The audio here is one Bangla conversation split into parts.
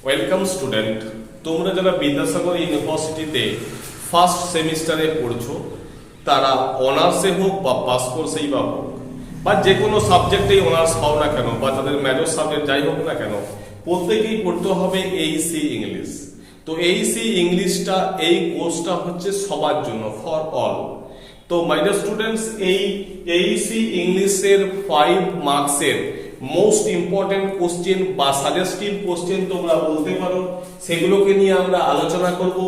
ওয়েলকাম স্টুডেন্ট, তোমরা যারা বিদ্যাসাগর ইউনিভার্সিটিতে ফার্স্ট সেমিস্টারে পড়ছো তারা অনার্সে হোক বা পাস কোর্সেই বা হোক বা যে কোনো সাবজেক্টেই অনার্স হও না কেন বা তাদের মেজর সাবজেক্ট যাই হোক না কেন, প্রত্যেকেই পড়তে হবে এইসি ইংলিশ। তো এইসি ইংলিশটা এই কোর্সটা হচ্ছে সবার জন্য, ফর অল। তো মাই ডিয়ার স্টুডেন্টস, এই এইসি ইংলিশের 5 মার্কসের মোস্ট ইম্পর্টেন্ট কোশ্চেন বা সাজেস্টিভ কোশ্চেন তোমরা বলতে পারো, সেগুলোকে নিয়ে আমরা আলোচনা করব।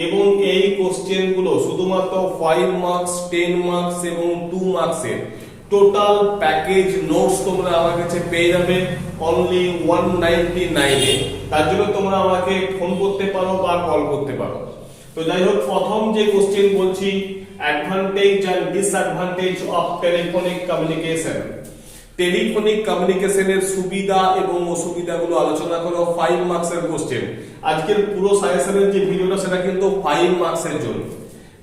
এবং এই কোশ্চেনগুলো শুধুমাত্র 5 মার্কস, 10 মার্কস এবং 2 মার্কসের টোটাল প্যাকেজ নোটস তোমরা আমার কাছে পেয়ে যাবে অনলি 199 এ। তার জন্য তোমরা আমাকে ফোন করতে পারো বা কল করতে পারো। তো যাই হোক, প্রথম যে কোশ্চেন বলছি, advantage and disadvantage of telephonic communication. Telephonic কমিউনিকেশনের সুবিধা এবং অসুবিধাগুলো আলোচনা করো, 5 মার্কসের কোশ্চেন। আজকের পুরো সাজেশনের যে ভিডিওটা সেটা কিন্তু 5 মার্কসের জন্য।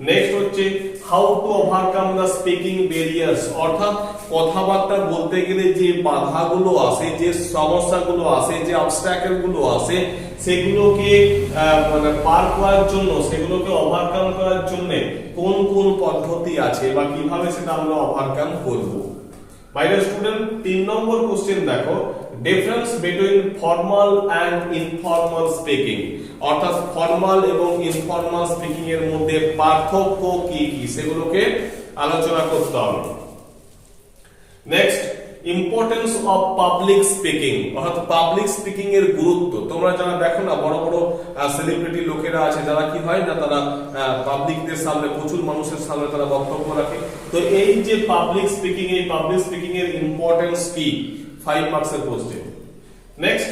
নেক্সট হচ্ছে how to overcome the speaking barriers, অর্থাৎ কথাবার্তা বলতে গেলে যে বাধাগুলো আসে, যে সমস্যাগুলো আসে, যে অবস্ট্যাকেল গুলো আসে, সেগুলোকে মানে পার করার জন্য, সেগুলোকে ওভারকাম করার জন্য কোন কোন পদ্ধতি আছে বা কিভাবে সেটা আমরা ওভারকাম করব। মাই ডিয়ার স্টুডেন্ট, 3 নম্বর কোশ্চেন দেখো, difference between formal and informal speaking, অর্থাৎ ফর্মাল এবং ইনফর্মাল স্পিকিং এর মধ্যে পার্থক্য কি কি সেগুলোকে আলোচনা করতে হবে। Next, importance of public speaking, অর্থাৎ পাবলিক স্পিকিং এর গুরুত্ব। তোমরা যারা দেখো না, বড় বড় সেলিব্রিটি লোকেরা আছে যারা কি হয় না, তারা পাবলিকদের সামনে, প্রচুর মানুষের সামনে তারা বক্তব্য রাখে। তো এই যে পাবলিক স্পিকিং, এই পাবলিক স্পিকিং এর ইম্পর্টেন্স কি, 5 মার্কসের question. Next,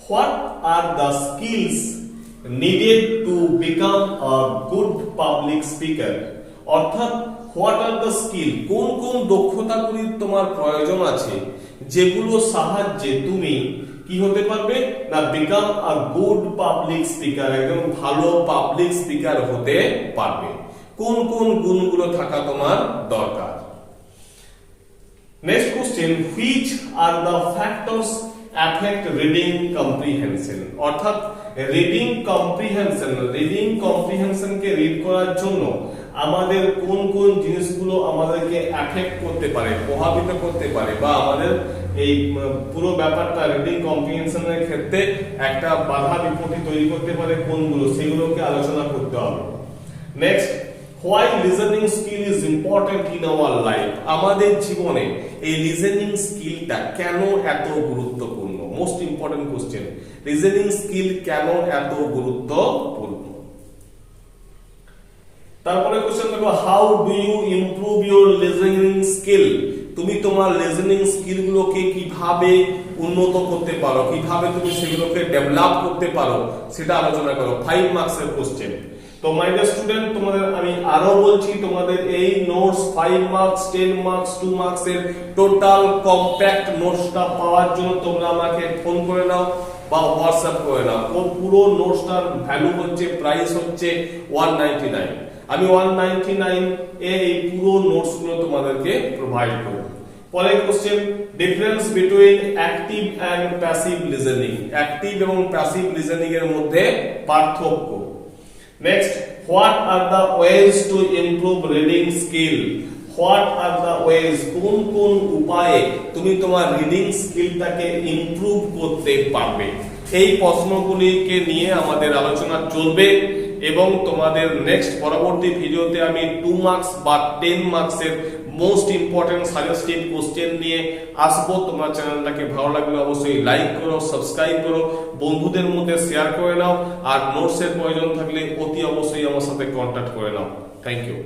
what are the skills needed to become a good public speaker, অর্থাৎ হোয়াট আর দ্য স্কিল, কোন কোন দক্ষতাগুলির তোমার প্রয়োজন আছে যেগুলো সাহায্যে তুমি কি হতে পারবে না, become a good public speaker, একদম ভালো পাবলিক স্পিকার হতে পারবে। কোন কোন গুণগুলো থাকা তোমার দরকার। Next question, which are the factors affect reading comprehension, অর্থাৎ রিডিং কম্প্রিহেনশনকে রিড করার জন্য আমাদের কোন কোন জিনিসগুলো আমাদেরকে অ্যাফেক্ট করতে পারে, প্রভাবিত করতে পারে, বা আমাদের এই পুরো ব্যাপারটা রিডিং কম্প্রিহেনশনের ক্ষেত্রে একটা বাধা বিপত্তি তৈরি করতে পারে কোনগুলো, সেগুলোকে আলোচনা করতে হবে। Next, why listening skill is important in our life, আমাদের জীবনে এই লিসেনিং স্কিলটা কেন এত গুরুত্বপূর্ণ, most important question, listening skill কেন এত গুরুত্বপূর্ণ। তারপরে কোশ্চেন দেখো, how do you improve your listening skill, তুমি তোমার লিসেনিং স্কিলগুলোকে কিভাবে উন্নত করতে পারো, কিভাবে তুমি সেগুলোকে ডেভেলপ করতে পারো, সেটা আলোচনা করো, 5 মার্কসের কোশ্চেন। তো মাই ডিয়ার স্টুডেন্ট, তোমাদের আমি আরো বলছি, তোমাদের এই নোটস 5 মার্কস, 10 মার্কস, 2 মার্কস এর টোটাল কম্প্যাক্ট নোটসটা পাওয়ার জন্য তোমরা আমাকে ফোন করে নাও বা হোয়াটসঅ্যাপ করে নাও। পুরো নোটসটার ভ্যালু হচ্ছে, প্রাইস হচ্ছে 199। আমি 199 এ এই পুরো নোটস গুলো তোমাদেরকে প্রোভাইড করব। পরের question, difference between active and passive listening, active এবং প্যাসিভ লিসেনিং এর মধ্যে পার্থক্য। Next, what are the ways to improve reading skill, what are the ways, কোন কোন উপায়ে তুমি তোমার রিডিং স্কিলটাকে ইমপ্রুভ করতে পারবে, এই প্রশ্নগুলিকে নিয়ে আমাদের আলোচনা চলবে। এবং তোমাদের নেক্সট পরবর্তী ভিডিওতে আমি 2 মার্কস বা 10 মার্কসের মোস্ট ইম্পর্টেন্ট সাজেস্টিভ কোশ্চেন নিয়ে আসবো। তোমার চ্যানেলটাকে ভালো লাগলে অবশ্যই লাইক করো, সাবস্ক্রাইব করো, বন্ধুদের মধ্যে শেয়ার করে নাও, আর নোটসের প্রয়োজন থাকলে অতি অবশ্যই আমার সাথে কন্ট্যাক্ট করে নাও। Thank you.